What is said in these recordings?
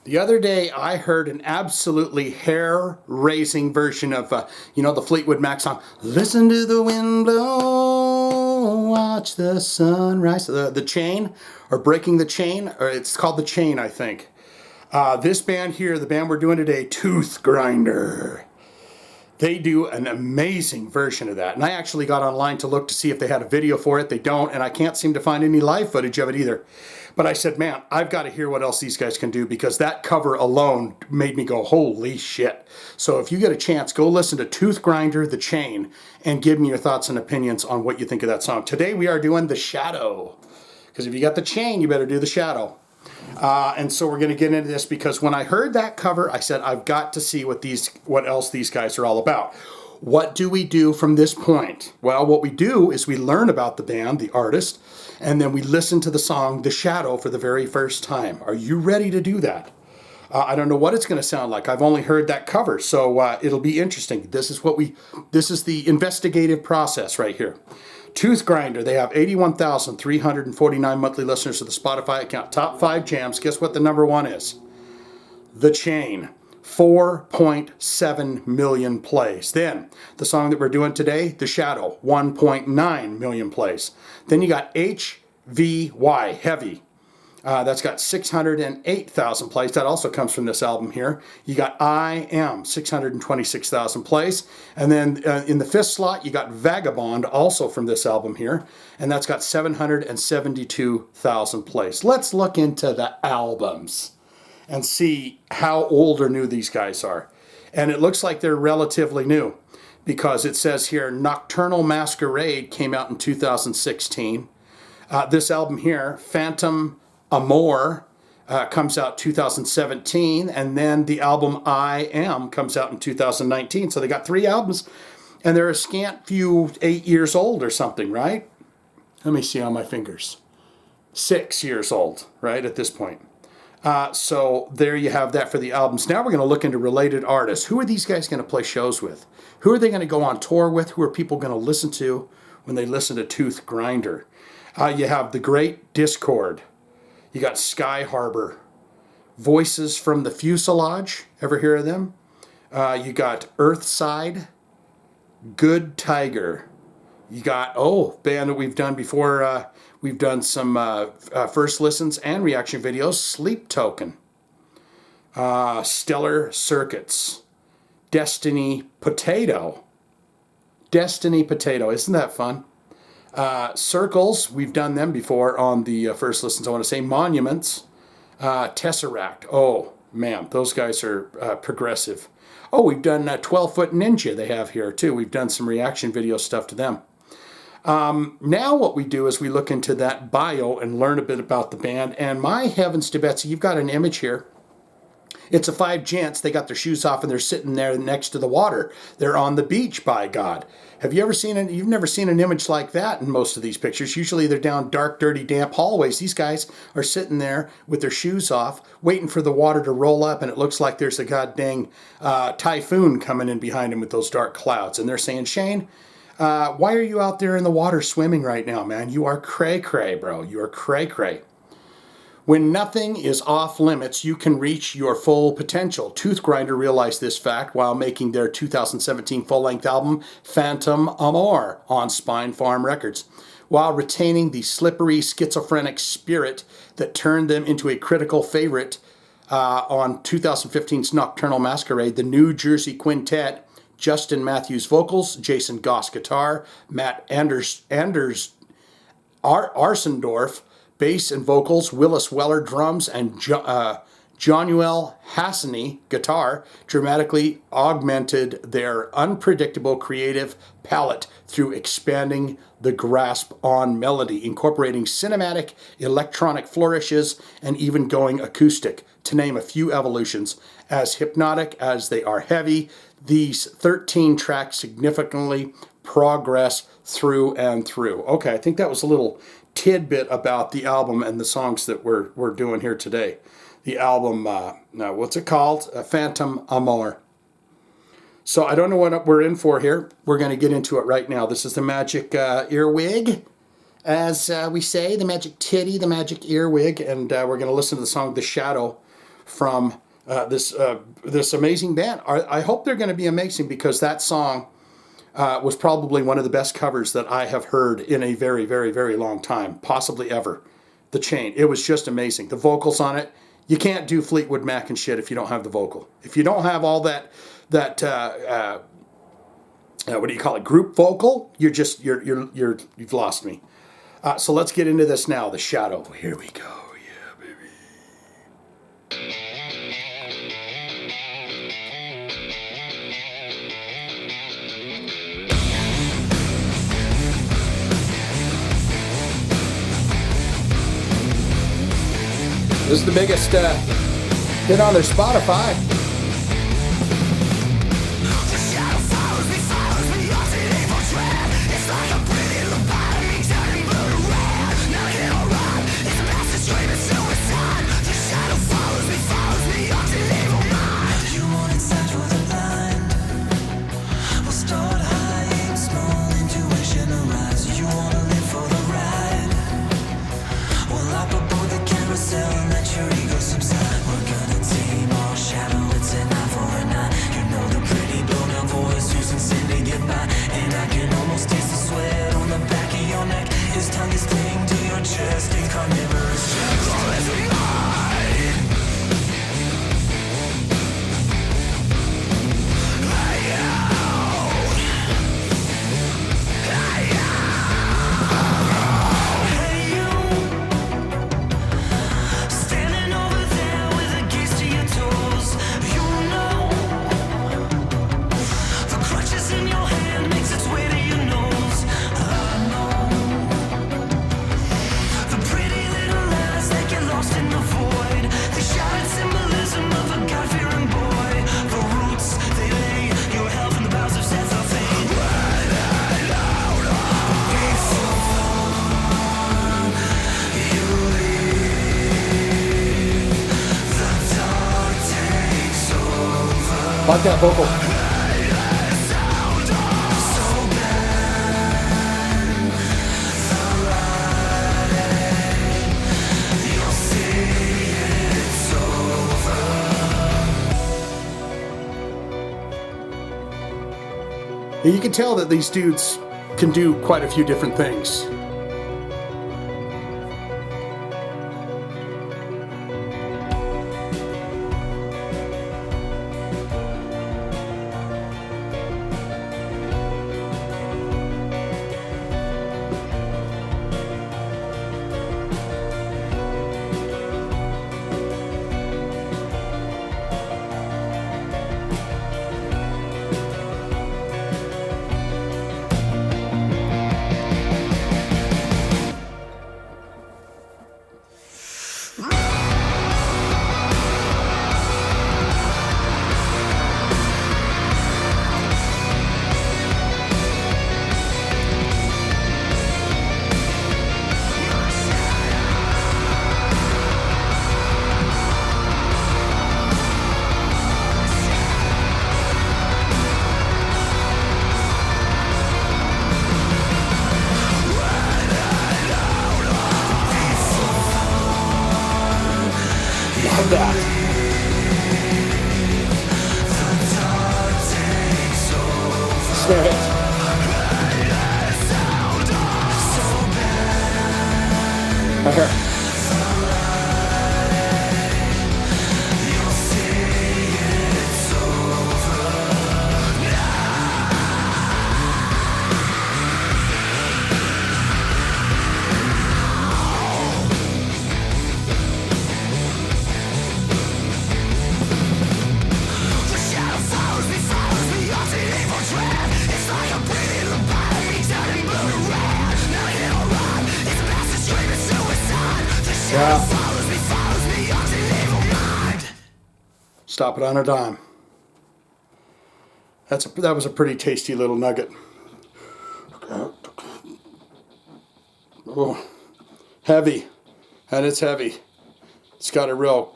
The other day, I heard an absolutely hair-raising version of, the Fleetwood Mac song, Listen to the wind blow, watch the sunrise. The Chain, or Breaking the Chain, or it's called The Chain, I think. This band here, the band we're doing today, Toothgrinder. They do an amazing version of that. And I actually got online to look to see if they had a video for it. They don't, and I can't seem to find any live footage of it either. But I said, man, I've got to hear what else these guys can do, because that cover alone made me go, holy shit. So if you get a chance, go listen to Toothgrinder, The Chain, and give me your thoughts and opinions on what you think of that song. Today we are doing The Shadow. Because if you got The Chain, you better do The Shadow. And so we're going to get into this because when I heard that cover, I said, I've got to see what else these guys are all about. What do we do from this point? Well, what we do is we learn about the band, the artist, and then we listen to the song, The Shadow, for the very first time. Are you ready to do that? I don't know what it's going to sound like. I've only heard that cover, so it'll be interesting. This is the investigative process right here. Toothgrinder, they have 81,349 monthly listeners to the Spotify account. Top 5 jams. Guess what the number one is? The Chain. 4.7 million plays. Then, the song that we're doing today, The Shadow, 1.9 million plays. Then you got HVY, Heavy. That's got 608,000 plays. That also comes from this album here. You got I Am, 626,000 plays. And then in the fifth slot, you got Vagabond, also from this album here. And that's got 772,000 plays. Let's look into the albums and see how old or new these guys are. And it looks like they're relatively new, because it says here, Nocturnal Masquerade came out in 2016. This album here, Phantom Amour, comes out 2017, and then the album I Am comes out in 2019. So they got 3 albums, and they're a scant few 8 years old or something, right? Let me see on my fingers. 6 years old, right, at this point. So there you have that for the albums. Now we're going to look into related artists. Who are these guys going to play shows with? Who are they going to go on tour with? Who are people going to listen to when they listen to Toothgrinder? You have The Great Discord. You got Sky Harbor. Voices from the Fuselage. Ever hear of them? You got Earthside. Good Tiger. You got, band that we've done before. We've done some first listens and reaction videos. Sleep Token. Stellar Circuits. Destiny Potato. Destiny Potato. Isn't that fun? Circles, we've done them before on the first listens. I want to say Monuments, Tesseract. Oh man, those guys are progressive. Oh, we've done 12-Foot Ninja. They have here too. We've done some reaction video stuff to them. Now what we do is we look into that bio and learn a bit about the band. And my heavens to Betsy, you've got an image here. It's a 5 gents. They got their shoes off and they're sitting there next to the water. They're on the beach, by God. Have you ever seen it? You've never seen an image like that in most of these pictures. Usually they're down dark, dirty, damp hallways. These guys are sitting there with their shoes off, waiting for the water to roll up, and it looks like there's a goddamn typhoon coming in behind them with those dark clouds. And they're saying, Shane, why are you out there in the water swimming right now, man? You are cray-cray, bro. You are cray-cray. When nothing is off limits, you can reach your full potential. Toothgrinder realized this fact while making their 2017 full-length album, Phantom Amour, on Spine Farm Records, while retaining the slippery, schizophrenic spirit that turned them into a critical favorite on 2015's Nocturnal Masquerade. The New Jersey Quintet, Justin Matthews vocals, Jason Goss guitar, Matt Arsendorf bass and vocals, Willis Weller drums, and Jonuel Hassany guitar dramatically augmented their unpredictable creative palette through expanding the grasp on melody, incorporating cinematic electronic flourishes and even going acoustic, to name a few evolutions. As hypnotic as they are heavy, these 13 tracks significantly progress through and through. Okay, I think that was a little tidbit about the album and the songs that we're doing here today. The album, what's it called? Phantom Amour. So I don't know what we're in for here. We're going to get into it right now. This is the magic earwig, as we say, the magic titty, the magic earwig, and we're going to listen to the song The Shadow from this amazing band. I hope they're going to be amazing, because that song was probably one of the best covers that I have heard in a very, very, very long time, possibly ever. The Chain. It was just amazing. The vocals on it. You can't do Fleetwood Mac and shit if you don't have the vocal. If you don't have all that what do you call it? Group vocal. You've lost me. So let's get into this now. The Shadow. Here we go. Yeah, baby. This is the biggest hit on their Spotify. Like that vocal. You can tell that these dudes can do quite a few different things. Love that. Snare hit. Right here. Yeah. Stop it on a dime. That was a pretty tasty little nugget. Oh, heavy, and it's heavy. It's got a real.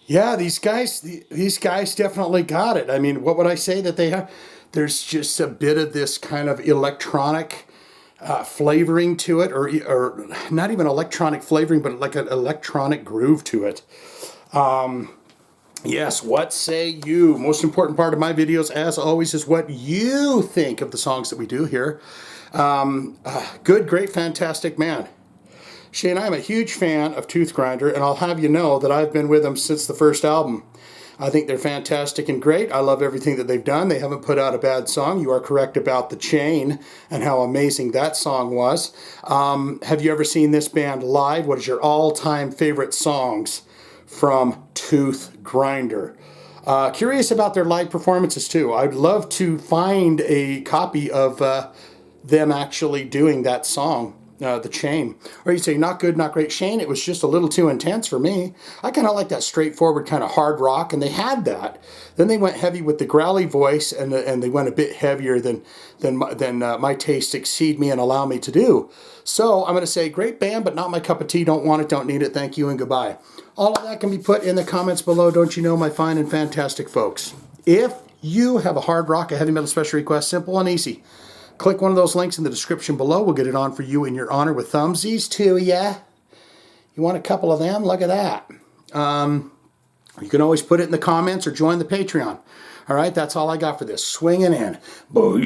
Yeah, these guys definitely got it. I mean, what would I say that they have? There's just a bit of this kind of electronic flavoring to it, or not even electronic flavoring, but like an electronic groove to it. Yes, what say you? Most important part of my videos, as always, is what you think of the songs that we do here. Good, great, fantastic man. Shane, I'm a huge fan of Toothgrinder, and I'll have you know that I've been with them since the first album. I think they're fantastic and great. I love everything that they've done. They haven't put out a bad song. You are correct about The Chain and how amazing that song was. Have you ever seen this band live? What is your all-time favorite songs from Toothgrinder? Curious about their live performances too. I'd love to find a copy of them actually doing that song. The Chain. Or you say, not good, not great. Shane, it was just a little too intense for me. I kind of like that straightforward kind of hard rock, and they had that. Then they went heavy with the growly voice, and they went a bit heavier than my taste exceed me and allow me to do. So I'm going to say, great band, but not my cup of tea. Don't want it, don't need it. Thank you and goodbye. All of that can be put in the comments below, don't you know, my fine and fantastic folks. If you have a hard rock, a heavy metal special request, simple and easy. Click one of those links in the description below. We'll get it on for you in your honor with thumbsies too, yeah? You want a couple of them? Look at that. You can always put it in the comments or join the Patreon. All right, that's all I got for this. Swinging in. Bow,